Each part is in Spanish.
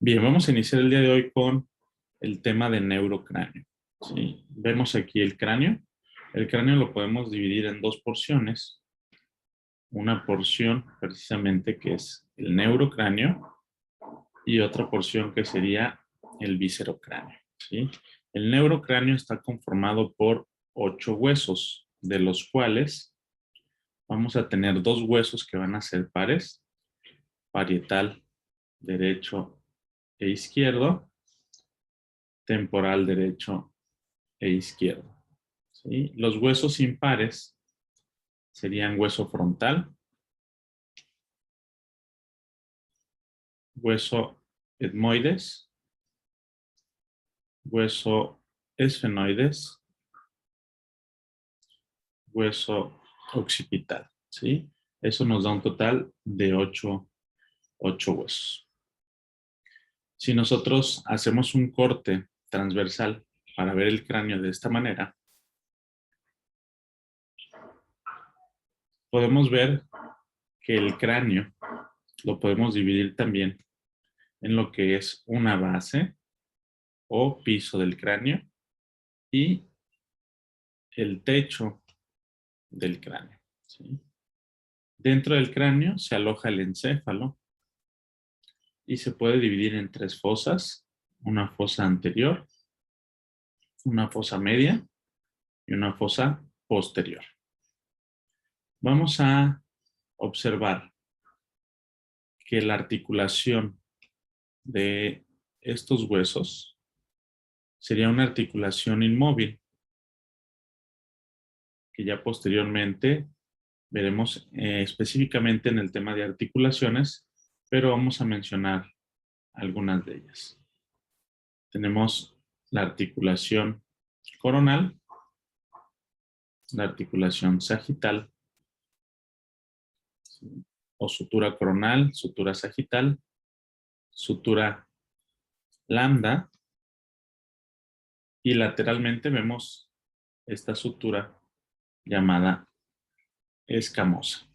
Bien, vamos a iniciar el día de hoy con el tema de neurocráneo. ¿Sí? Vemos aquí el cráneo. El cráneo lo podemos dividir en dos porciones. Una porción precisamente que es el neurocráneo y otra porción que sería el viscerocráneo. ¿Sí? El neurocráneo está conformado por 8 huesos, de los cuales vamos a tener 2 huesos que van a ser pares, parietal derecho e izquierdo, temporal derecho e izquierdo. ¿Sí? Los huesos impares serían hueso frontal, hueso etmoides, hueso esfenoides, hueso occipital. ¿Sí? Eso nos da un total de 8 huesos. Si nosotros hacemos un corte transversal para ver el cráneo de esta manera, podemos ver que el cráneo lo podemos dividir también en lo que es una base o piso del cráneo y el techo del cráneo. ¿Sí? Dentro del cráneo se aloja el encéfalo y se puede dividir en 3 fosas, una fosa anterior, una fosa media y una fosa posterior. Vamos a observar que la articulación de estos huesos sería una articulación inmóvil, que ya posteriormente veremos específicamente en el tema de articulaciones, pero vamos a mencionar algunas de ellas. Tenemos la articulación coronal, la articulación sagital, o sutura coronal, sutura sagital, sutura lambda, y lateralmente vemos esta sutura llamada escamosa.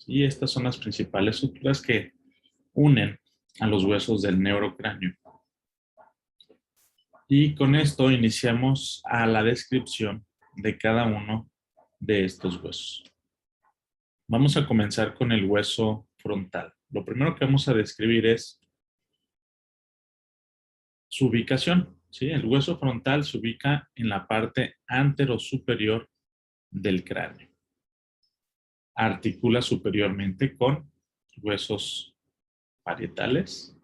Y estas son las principales suturas que unen a los huesos del neurocráneo. Y con esto iniciamos a la descripción de cada uno de estos huesos. Vamos a comenzar con el hueso frontal. Lo primero que vamos a describir es su ubicación. ¿Sí? El hueso frontal se ubica en la parte anterosuperior del cráneo. Articula superiormente con huesos parietales.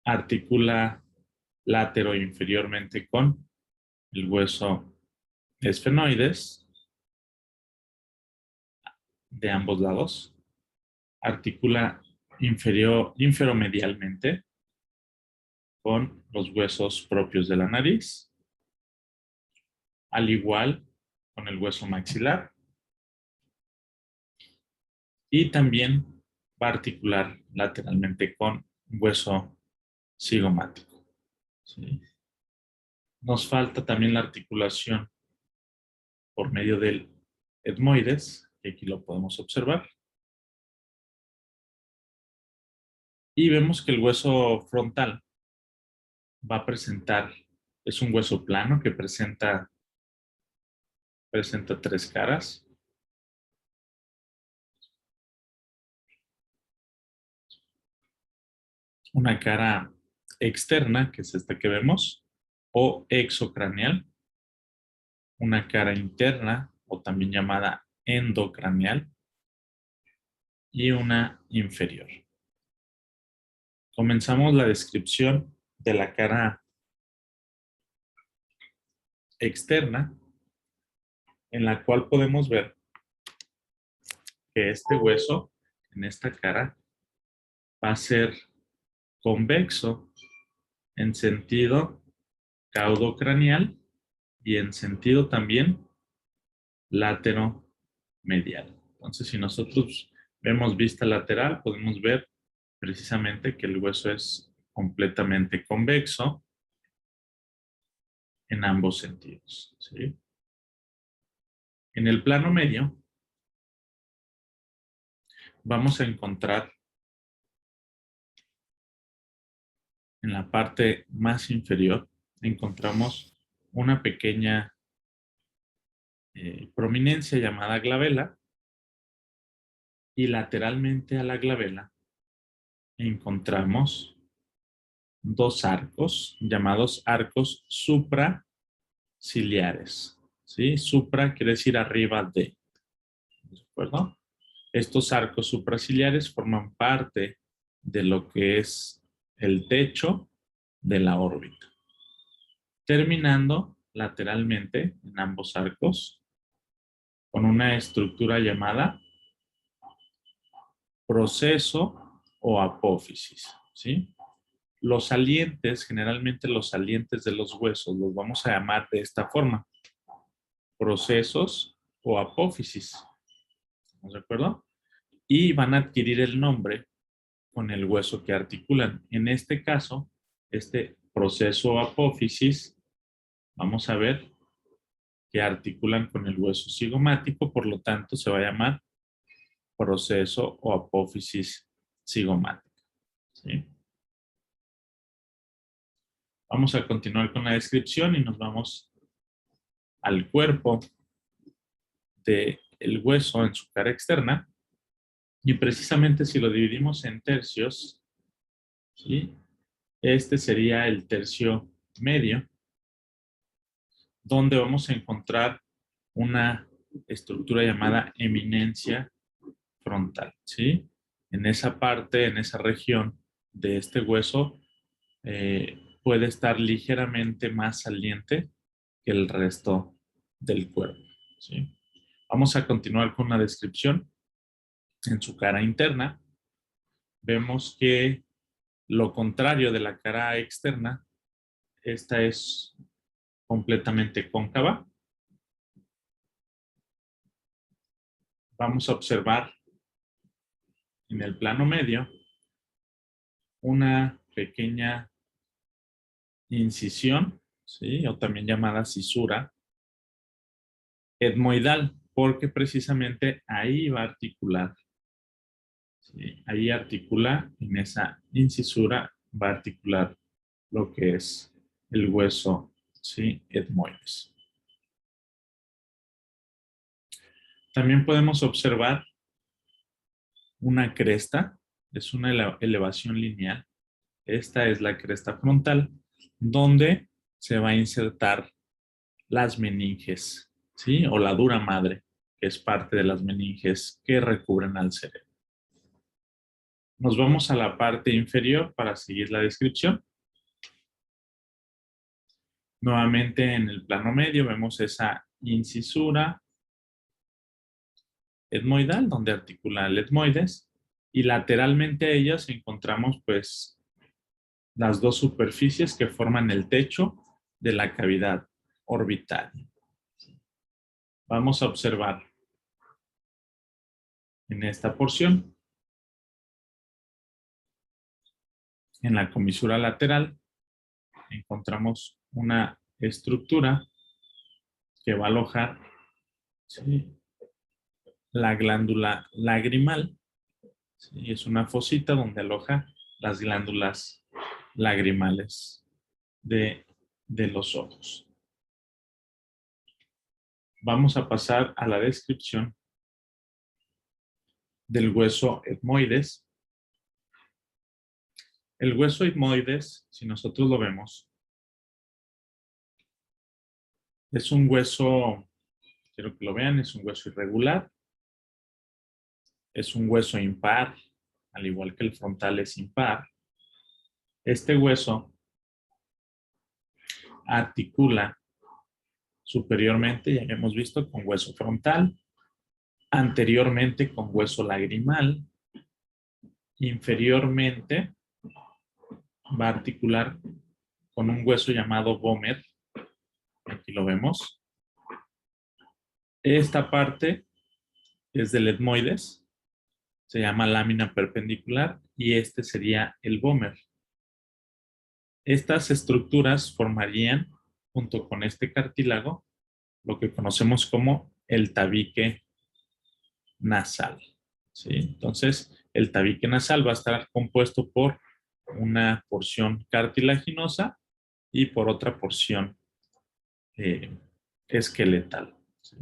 Articula látero inferiormente con el hueso esfenoides de ambos lados. Articula inferomedialmente con los huesos propios de la nariz, al igual con el hueso maxilar, y también va a articular lateralmente con hueso cigomático. ¿Sí? Nos falta también la articulación por medio del etmoides, que aquí lo podemos observar. Y vemos que el hueso frontal va a presentar, es un hueso plano que presenta 3 caras. Una cara externa, que es esta que vemos, o exocraneal. Una cara interna, o también llamada endocraneal. Y una inferior. Comenzamos la descripción de la cara externa, en la cual podemos ver que este hueso, en esta cara, va a ser convexo en sentido caudocraneal y en sentido también lateromedial. Entonces, si nosotros vemos vista lateral, podemos ver precisamente que el hueso es completamente convexo en ambos sentidos. ¿Sí? En el plano medio vamos a encontrar en la parte más inferior, encontramos una pequeña prominencia llamada glabela, y lateralmente a la glabela encontramos dos arcos llamados arcos supraciliares. ¿Sí? Supra quiere decir arriba de. ¿De acuerdo? Estos arcos supraciliares forman parte de lo que es el techo de la órbita, terminando lateralmente en ambos arcos con una estructura llamada proceso o apófisis. ¿Sí? Los salientes, generalmente los salientes de los huesos, los vamos a llamar de esta forma: procesos o apófisis. ¿Estamos de acuerdo? Y van a adquirir el nombre con el hueso que articulan. En este caso, este proceso o apófisis, vamos a ver que articulan con el hueso cigomático, por lo tanto se va a llamar proceso o apófisis cigomática. ¿Sí? Vamos a continuar con la descripción y nos vamos al cuerpo del hueso en su cara externa. Y precisamente si lo dividimos en tercios, ¿sí? Este sería el tercio medio, donde vamos a encontrar una estructura llamada eminencia frontal, ¿sí? En esa parte, en esa región de este hueso, puede estar ligeramente más saliente que el resto del cuerpo, ¿sí? Vamos a continuar con la descripción. En su cara interna, vemos que lo contrario de la cara externa, esta es completamente cóncava. Vamos a observar en el plano medio una pequeña incisión, ¿sí? O también llamada cisura etmoidal, porque precisamente ahí va a articular, ¿sí? Ahí articula, en esa incisura va a articular lo que es el hueso, ¿sí? Etmoides. También podemos observar una cresta, es una elevación lineal. Esta es la cresta frontal, donde se va a insertar las meninges, ¿sí? O la dura madre, que es parte de las meninges que recubren al cerebro. Nos vamos a la parte inferior para seguir la descripción. Nuevamente en el plano medio vemos esa incisura etmoidal, donde articula el etmoides, y lateralmente a ellas encontramos pues las dos superficies que forman el techo de la cavidad orbital. Vamos a observar en esta porción, en la comisura lateral, encontramos una estructura que va a alojar, ¿sí?, la glándula lagrimal, ¿sí? Es una fosita donde aloja las glándulas lagrimales de los ojos. Vamos a pasar a la descripción del hueso etmoides. El hueso etmoides, si nosotros lo vemos, es un hueso, quiero que lo vean, es un hueso irregular, es un hueso impar, al igual que el frontal es impar. Este hueso articula superiormente, ya hemos visto, con hueso frontal, anteriormente con hueso lagrimal, inferiormente va a articular con un hueso llamado vómer, aquí lo vemos. Esta parte es del etmoides, se llama lámina perpendicular, y este sería el vómer. Estas estructuras formarían, junto con este cartílago, lo que conocemos como el tabique nasal, ¿sí? Entonces, el tabique nasal va a estar compuesto por una porción cartilaginosa y por otra porción esqueletal. ¿Sí?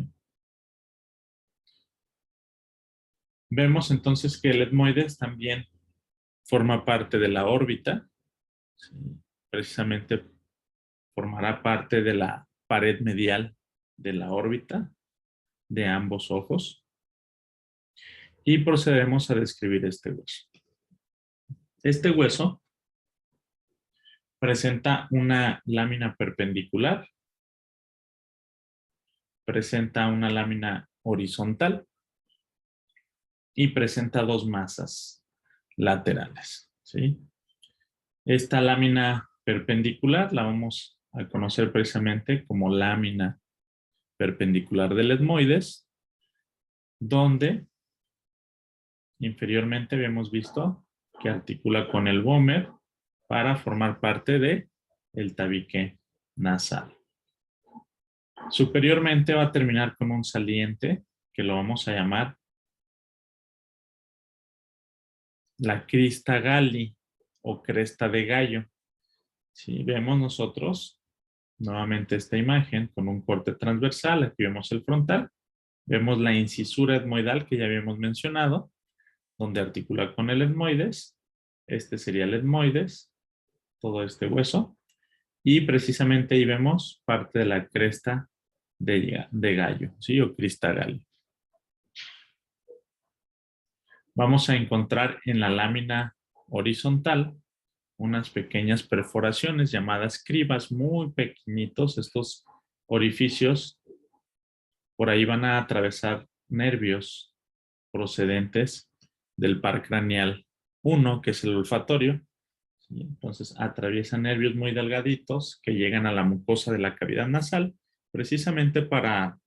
Vemos entonces que el etmoides también forma parte de la órbita, ¿sí? Precisamente formará parte de la pared medial de la órbita de ambos ojos y procedemos a describir este hueso. Este hueso presenta una lámina perpendicular, presenta una lámina horizontal y presenta dos masas laterales, ¿sí? Esta lámina perpendicular la vamos a conocer precisamente como lámina perpendicular del etmoides, donde inferiormente habíamos visto que articula con el vómer para formar parte de el tabique nasal. Superiormente va a terminar con un saliente que lo vamos a llamar la crista galli o cresta de gallo. Si vemos nosotros nuevamente esta imagen con un corte transversal, aquí vemos el frontal, vemos la incisura etmoidal que ya habíamos mencionado, donde articula con el etmoides. Este sería el etmoides, todo este hueso. Y precisamente ahí vemos parte de la cresta de gallo, ¿sí? O crista galli. Vamos a encontrar en la lámina horizontal unas pequeñas perforaciones llamadas cribas, muy pequeñitos. Estos orificios por ahí van a atravesar nervios procedentes del par craneal 1, que es el olfatorio. ¿Sí? Entonces atraviesan nervios muy delgaditos que llegan a la mucosa de la cavidad nasal, precisamente para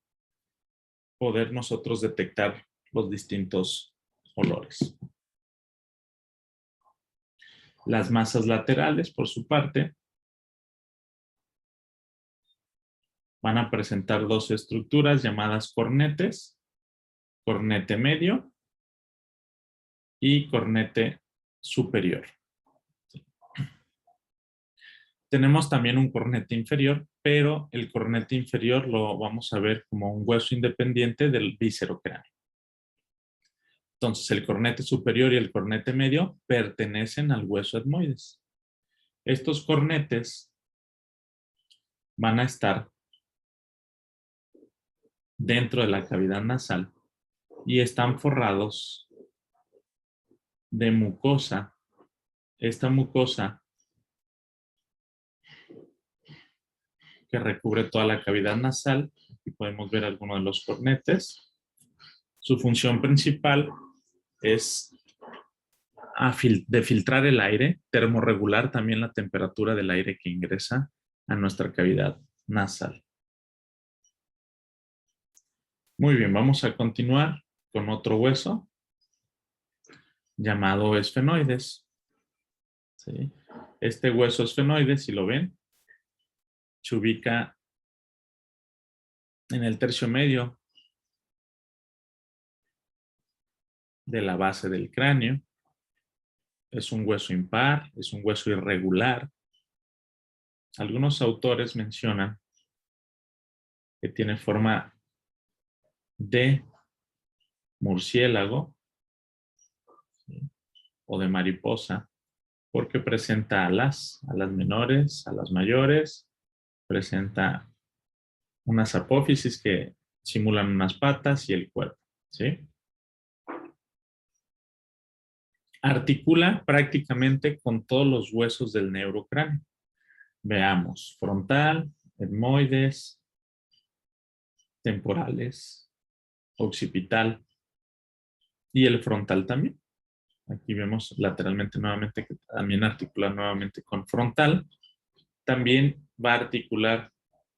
poder nosotros detectar los distintos olores. Las masas laterales, por su parte, van a presentar dos estructuras llamadas cornetes, cornete medio y cornete superior. Tenemos también un cornete inferior, pero el cornete inferior lo vamos a ver como un hueso independiente del víscero cráneo. Entonces, el cornete superior y el cornete medio pertenecen al hueso etmoides. Estos cornetes van a estar dentro de la cavidad nasal y están forrados de mucosa. Esta mucosa que recubre toda la cavidad nasal. Aquí podemos ver algunos de los cornetes. Su función principal es de filtrar el aire, termorregular también la temperatura del aire que ingresa a nuestra cavidad nasal. Muy bien, vamos a continuar con otro hueso llamado esfenoides. ¿Sí? Este hueso esfenoides, si lo ven, se ubica en el tercio medio de la base del cráneo. Es un hueso impar, es un hueso irregular. Algunos autores mencionan que tiene forma de murciélago, ¿sí? O de mariposa, porque presenta alas menores, alas mayores, presenta unas apófisis que simulan unas patas y el cuerpo, ¿sí? Articula prácticamente con todos los huesos del neurocráneo. Veamos, frontal, etmoides, temporales, occipital y el frontal también. Aquí vemos lateralmente nuevamente que también articula nuevamente con frontal. También va a articular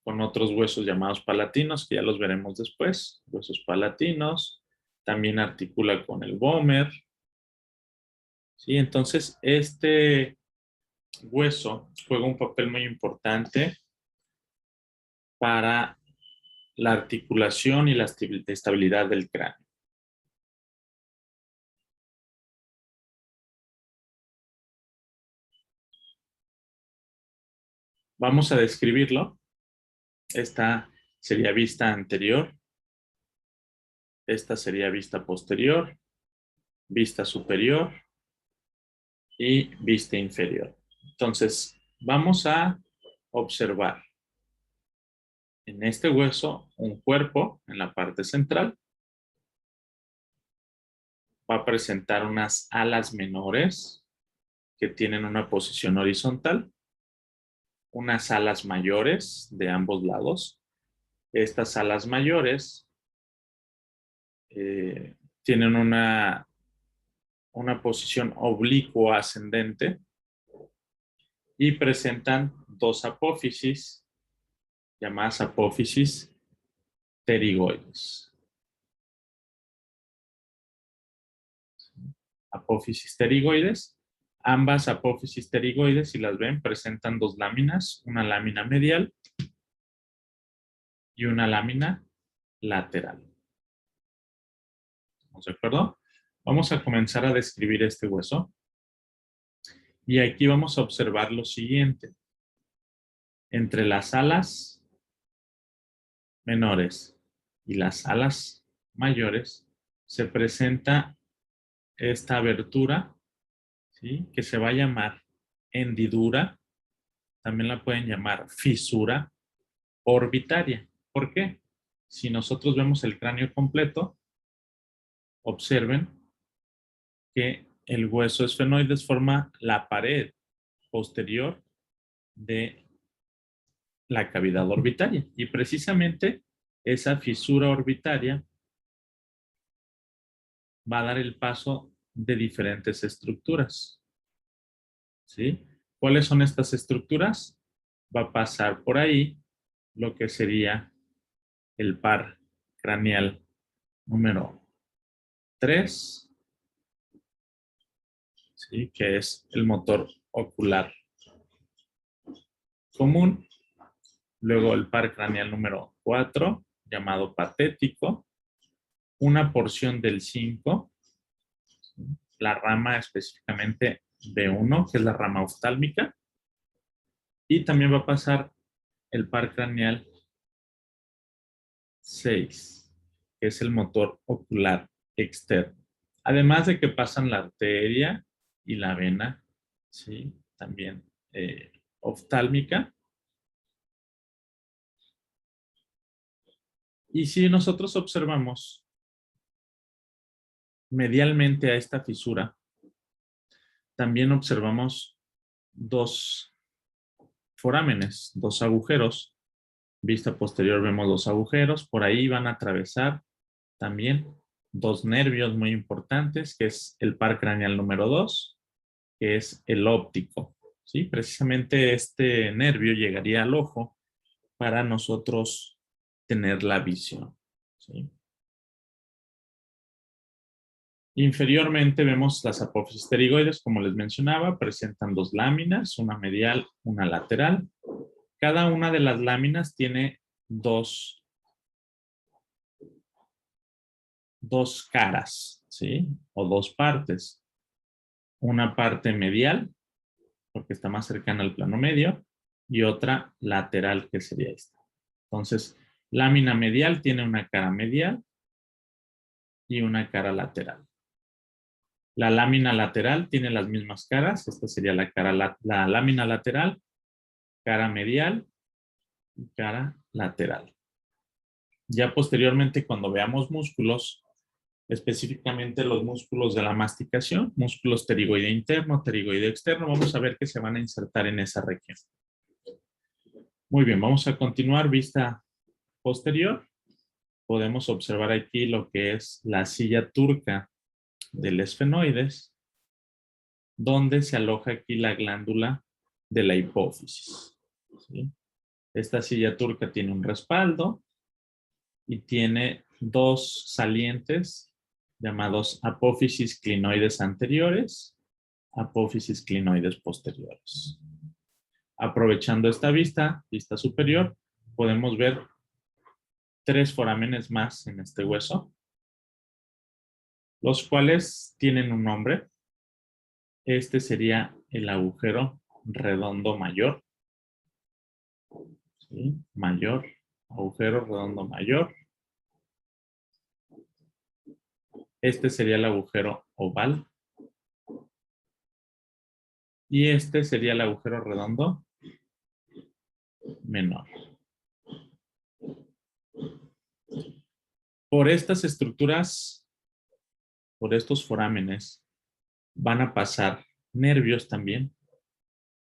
con otros huesos llamados palatinos, que ya los veremos después, huesos palatinos. También articula con el vómer. ¿Sí? Entonces, este hueso juega un papel muy importante para la articulación y la estabilidad del cráneo. Vamos a describirlo. Esta sería vista anterior. Esta sería vista posterior, vista superior y vista inferior. Entonces, vamos a observar en este hueso un cuerpo en la parte central. Va a presentar unas alas menores que tienen una posición horizontal, unas alas mayores de ambos lados. Estas alas mayores tienen una posición oblicua ascendente y presentan dos apófisis llamadas apófisis pterigoides. Apófisis pterigoides. Ambas apófisis pterigoides, si las ven, presentan dos láminas, una lámina medial y una lámina lateral. ¿Estamos de acuerdo? Vamos a comenzar a describir este hueso. Y aquí vamos a observar lo siguiente. Entre las alas menores y las alas mayores se presenta esta abertura, ¿sí?, que se va a llamar hendidura. También la pueden llamar fisura orbitaria. ¿Por qué? Si nosotros vemos el cráneo completo, observen que el hueso esfenoides forma la pared posterior de la cavidad orbitaria. Y precisamente esa fisura orbitaria va a dar el paso de diferentes estructuras. ¿Sí? ¿Cuáles son estas estructuras? Va a pasar por ahí lo que sería el par craneal número 3, ¿sí?, que es el motor ocular común. Luego el par craneal número 4, llamado patético. Una porción del 5, la rama específicamente B1, que es la rama oftálmica. Y también va a pasar el par craneal 6, que es el motor ocular externo. Además de que pasan la arteria y la vena, ¿sí?, también oftálmica. Y si nosotros observamos medialmente a esta fisura, también observamos dos forámenes, dos agujeros. Vista posterior vemos los agujeros. Por ahí van a atravesar también dos nervios muy importantes, que es el par craneal número 2, que es el óptico, ¿sí? Precisamente este nervio llegaría al ojo para nosotros tener la visión, ¿sí? Inferiormente vemos las apófisis pterigoides, como les mencionaba, presentan dos láminas, una medial, una lateral. Cada una de las láminas tiene dos caras, ¿sí?, o dos partes. Una parte medial, porque está más cercana al plano medio, y otra lateral, que sería esta. Entonces, lámina medial tiene una cara medial y una cara lateral. La lámina lateral tiene las mismas caras. Esta sería la lámina lateral, cara medial y cara lateral. Ya posteriormente, cuando veamos músculos, específicamente los músculos de la masticación, músculos pterigoide interno, pterigoide externo, vamos a ver que se van a insertar en esa región. Muy bien, vamos a continuar. Vista posterior. Podemos observar aquí lo que es la silla turca del esfenoides, donde se aloja aquí la glándula de la hipófisis, ¿sí? Esta silla turca tiene un respaldo y tiene dos salientes llamados apófisis clinoides anteriores, apófisis clinoides posteriores. Aprovechando esta vista superior, podemos ver tres forámenes más en este hueso, los cuales tienen un nombre. Este sería el agujero redondo mayor. ¿sí? Mayor, agujero redondo mayor. Este sería el agujero oval. Y este sería el agujero redondo menor. Por estas estructuras, por estos forámenes, van a pasar nervios también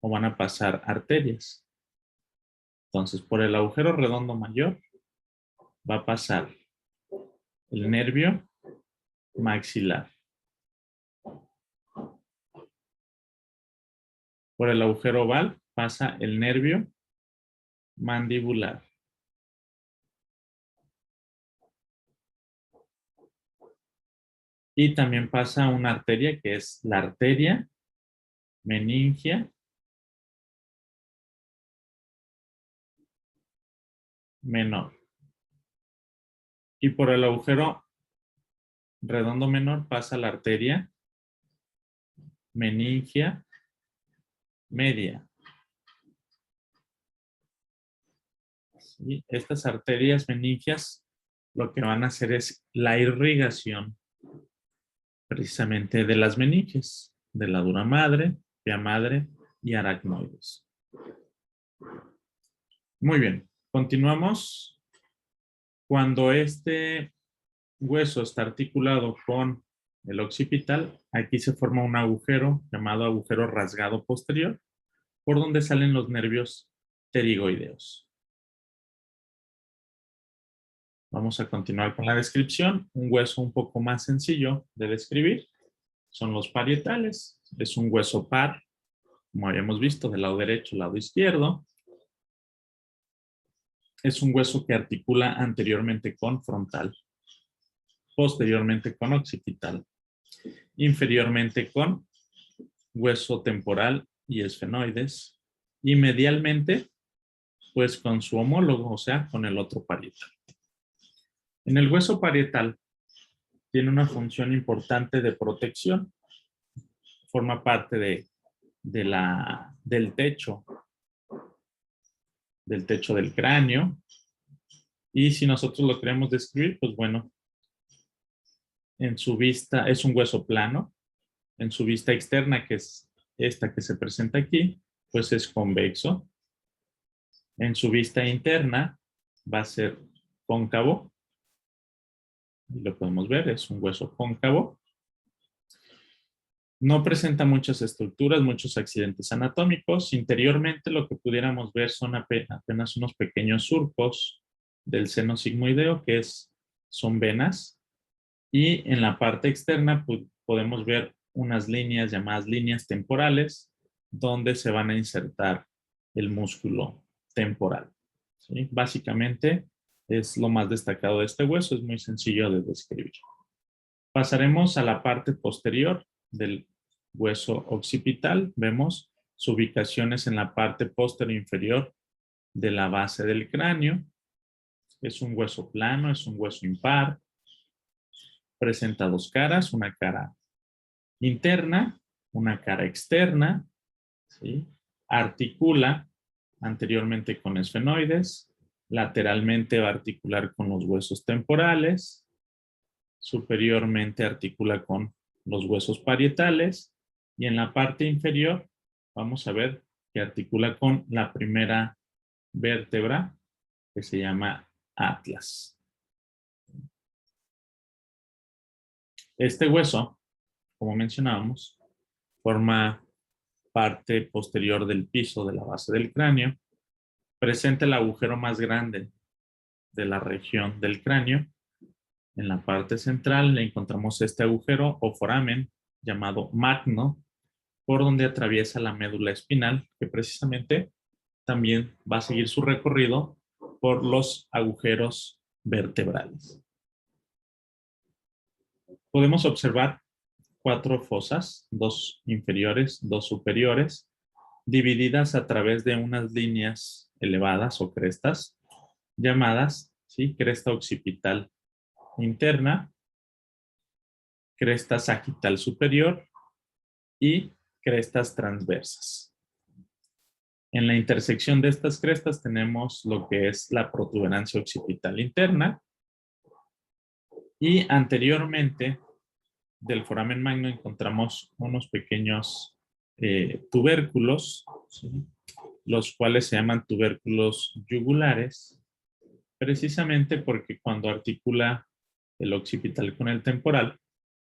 o van a pasar arterias. Entonces, por el agujero redondo mayor va a pasar el nervio maxilar. Por el agujero oval pasa el nervio mandibular. Y también pasa una arteria que es la arteria meningia menor. Y por el agujero redondo menor pasa la arteria meningia media. ¿Sí? Estas arterias meningias lo que van a hacer es la irrigación precisamente de las meninges, de la dura madre, pia madre y aracnoides. Muy bien, continuamos. Cuando este hueso está articulado con el occipital, aquí se forma un agujero llamado agujero rasgado posterior, por donde salen los nervios pterigoideos. Vamos a continuar con la descripción. Un hueso un poco más sencillo de describir son los parietales. Es un hueso par, como habíamos visto, del lado derecho, lado izquierdo. Es un hueso que articula anteriormente con frontal, posteriormente con occipital, inferiormente con hueso temporal y esfenoides, y medialmente, pues con su homólogo, o sea, con el otro parietal. En el hueso parietal tiene una función importante de protección, forma parte del techo del cráneo, y si nosotros lo queremos describir, pues bueno, en su vista es un hueso plano, en su vista externa, que es esta que se presenta aquí, pues es convexo. En su vista interna va a ser cóncavo, y lo podemos ver, es un hueso cóncavo. No presenta muchas estructuras, muchos accidentes anatómicos. Interiormente lo que pudiéramos ver son apenas unos pequeños surcos del seno sigmoideo, son venas. Y en la parte externa podemos ver unas líneas llamadas líneas temporales, donde se van a insertar el músculo temporal. ¿Sí? Básicamente es lo más destacado de este hueso, es muy sencillo de describir. Pasaremos a la parte posterior del hueso occipital. Vemos su ubicación es en la parte posterior inferior de la base del cráneo. Es un hueso plano, es un hueso impar. Presenta dos caras, una cara interna, una cara externa, ¿sí? Articula anteriormente con esfenoides, lateralmente va a articular con los huesos temporales, superiormente articula con los huesos parietales y en la parte inferior vamos a ver que articula con la primera vértebra que se llama atlas. Este hueso, como mencionábamos, forma parte posterior del piso de la base del cráneo, presenta el agujero más grande de la región del cráneo. En la parte central le encontramos este agujero o foramen llamado magno, por donde atraviesa la médula espinal, que precisamente también va a seguir su recorrido por los agujeros vertebrales. Podemos observar 4 fosas, 2 inferiores, 2 superiores, divididas a través de unas líneas elevadas o crestas llamadas, ¿sí? Cresta occipital interna, cresta sagital superior y crestas transversas. En la intersección de estas crestas tenemos lo que es la protuberancia occipital interna. Y anteriormente del foramen magno encontramos unos pequeños tubérculos, ¿sí? Los cuales se llaman tubérculos yugulares, precisamente porque cuando articula el occipital con el temporal,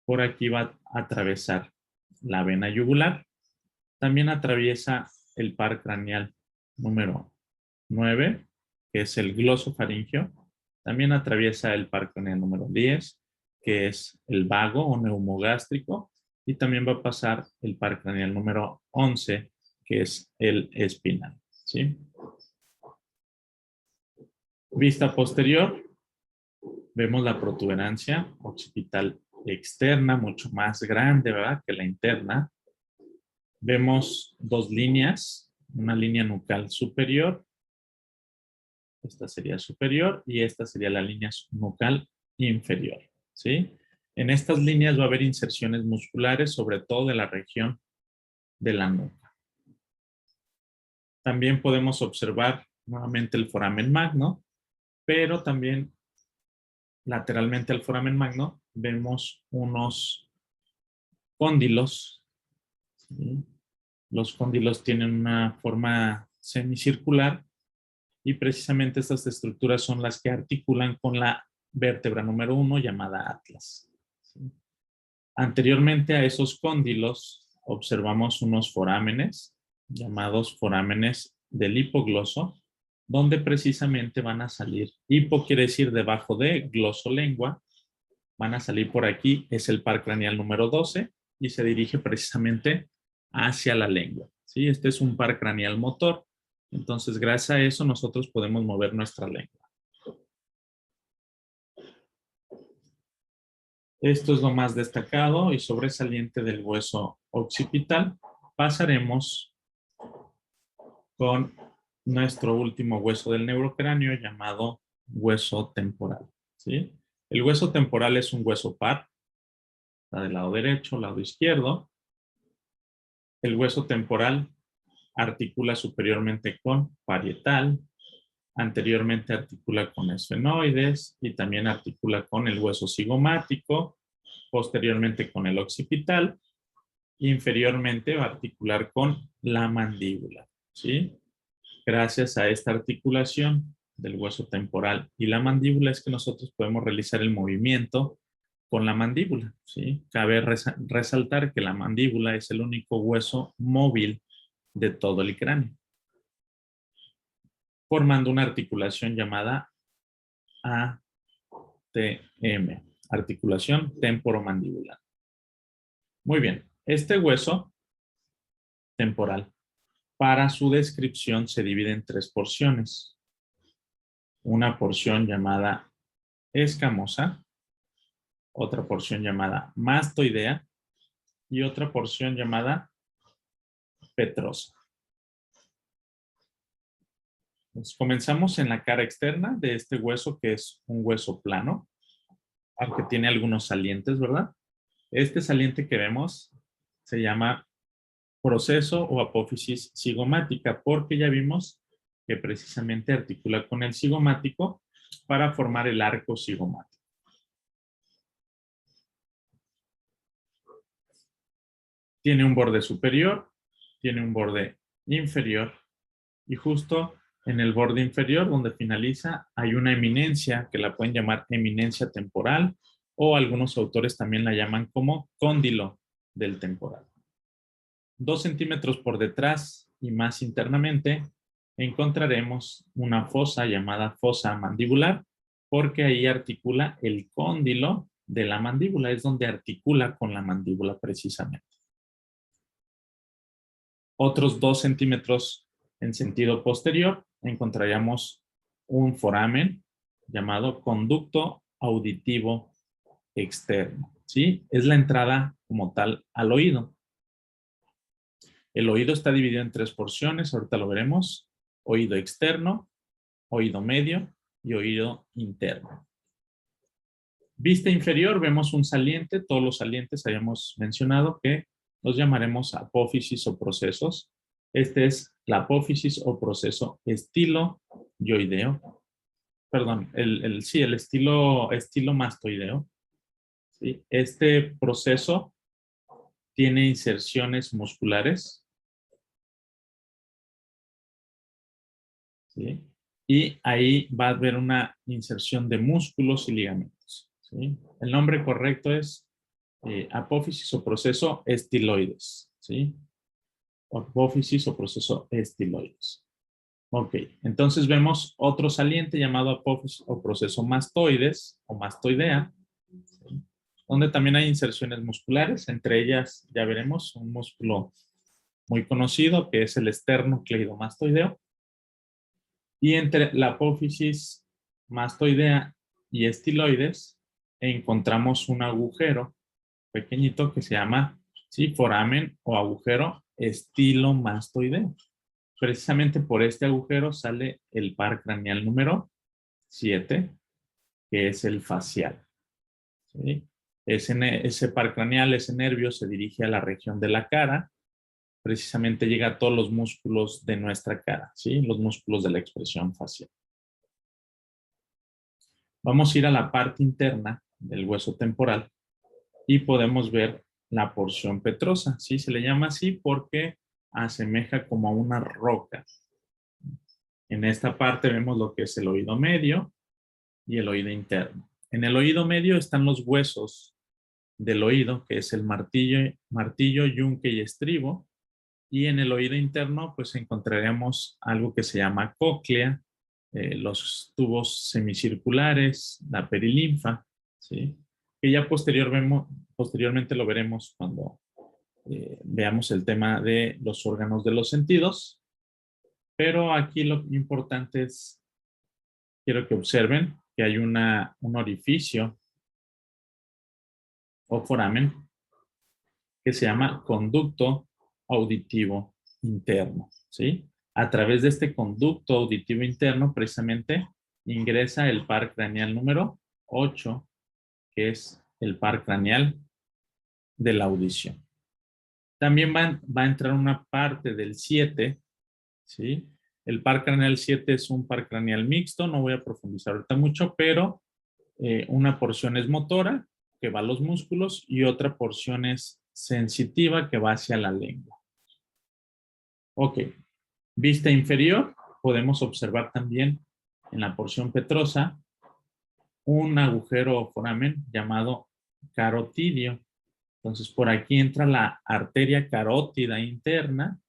por aquí va a atravesar la vena yugular. También atraviesa el par craneal número 9, que es el glosofaringio. También atraviesa el par craneal número 10, que es el vago o neumogástrico. Y también va a pasar el par craneal número 11, que es el espinal, ¿sí? Vista posterior, vemos la protuberancia occipital externa, mucho más grande, ¿verdad?, que la interna. Vemos dos líneas, una línea nucal superior, esta sería superior, y esta sería la línea nucal inferior, ¿sí? En estas líneas va a haber inserciones musculares, sobre todo de la región de la nuca. También podemos observar nuevamente el foramen magno, pero también lateralmente al foramen magno vemos unos cóndilos, ¿sí? Los cóndilos tienen una forma semicircular y precisamente estas estructuras son las que articulan con la vértebra número 1 llamada atlas, ¿sí? Anteriormente a esos cóndilos observamos unos forámenes llamados forámenes del hipogloso, donde precisamente van a salir, hipo quiere decir debajo de, glosolengua, van a salir por aquí, es el par craneal número 12 y se dirige precisamente hacia la lengua, ¿sí? Este es un par craneal motor, entonces gracias a eso nosotros podemos mover nuestra lengua. Esto es lo más destacado y sobresaliente del hueso occipital. Pasaremos con nuestro último hueso del neurocráneo llamado hueso temporal, ¿sí? El hueso temporal es un hueso par, está del lado derecho, lado izquierdo. El hueso temporal articula superiormente con parietal, anteriormente articula con esfenoides y también articula con el hueso cigomático, posteriormente con el occipital, inferiormente va a articular con la mandíbula, ¿sí? Gracias a esta articulación del hueso temporal y la mandíbula es que nosotros podemos realizar el movimiento con la mandíbula, ¿sí? Cabe resaltar que la mandíbula es el único hueso móvil de todo el cráneo, formando una articulación llamada ATM, articulación temporomandibular. Muy bien, este hueso temporal, para su descripción se divide en tres porciones. Una porción llamada escamosa, otra porción llamada mastoidea y otra porción llamada petrosa. Entonces, comenzamos en la cara externa de este hueso, que es un hueso plano, aunque tiene algunos salientes, ¿verdad? Este saliente que vemos se llama proceso o apófisis cigomática, porque ya vimos que precisamente articula con el cigomático para formar el arco cigomático. Tiene un borde superior, tiene un borde inferior y justo en el borde inferior donde finaliza hay una eminencia que la pueden llamar eminencia temporal o algunos autores también la llaman como cóndilo del temporal. 2 centímetros por detrás y más internamente encontraremos una fosa llamada fosa mandibular porque ahí articula el cóndilo de la mandíbula, es donde articula con la mandíbula precisamente. Otros 2 centímetros en sentido posterior encontraríamos un foramen llamado conducto auditivo externo, ¿sí? Es la entrada como tal al oído. El oído está dividido en 3 porciones, ahorita lo veremos. Oído externo, oído medio y oído interno. Vista inferior, vemos un saliente, todos los salientes habíamos mencionado que los llamaremos apófisis o procesos. Este es la apófisis o proceso estiloioideo. Perdón, sí, el estilo mastoideo. ¿Sí? Este proceso tiene inserciones musculares. ¿Sí? Y ahí va a haber una inserción de músculos y ligamentos. ¿Sí? El nombre correcto es apófisis o proceso estiloides. ¿Sí? Apófisis o proceso estiloides. Ok, entonces vemos otro saliente llamado apófisis o proceso mastoides o mastoidea, ¿sí? Donde también hay inserciones musculares, entre ellas ya veremos un músculo muy conocido que es el esternocleidomastoideo. Y entre la apófisis mastoidea y estiloides encontramos un agujero pequeñito que se llama, ¿sí?, foramen o agujero estilomastoideo. Precisamente por este agujero sale el par craneal número 7, que es el facial. ¿Sí? Ese par craneal, ese nervio, se dirige a la región de la cara. Precisamente llega a todos los músculos de nuestra cara, ¿sí? Los músculos de la expresión facial. Vamos a ir a la parte interna del hueso temporal y podemos ver la porción petrosa, ¿sí? Se le llama así porque asemeja como a una roca. En esta parte vemos lo que es el oído medio y el oído interno. En el oído medio están los huesos del oído, que es el martillo, yunque y estribo. Y en el oído interno, pues encontraremos algo que se llama cóclea, los tubos semicirculares, la perilinfa, ¿sí? Que ya posteriormente lo veremos cuando veamos el tema de los órganos de los sentidos. Pero aquí lo importante es, quiero que observen que hay un orificio o foramen que se llama conducto auditivo interno, ¿sí? A través de este conducto auditivo interno, precisamente, ingresa el par craneal número 8, que es el par craneal de la audición. También va a entrar una parte del 7, ¿sí? El par craneal 7 es un par craneal mixto, no voy a profundizar ahorita mucho, pero una porción es motora, que va a los músculos, y otra porción es sensitiva, que va hacia la lengua. Ok, vista inferior, podemos observar también en la porción petrosa un agujero o foramen llamado carotidio. Entonces, por aquí entra la arteria carótida interna,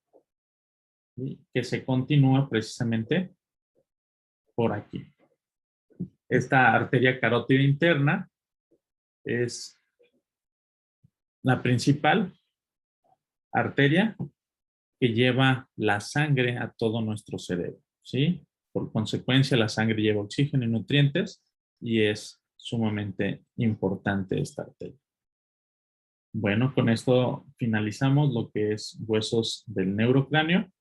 ¿sí?, que se continúa precisamente por aquí. Esta arteria carótida interna es la principal arteria que lleva la sangre a todo nuestro cerebro, ¿sí? Por consecuencia, la sangre lleva oxígeno y nutrientes y es sumamente importante esta arteria. Bueno, con esto finalizamos lo que es huesos del neurocráneo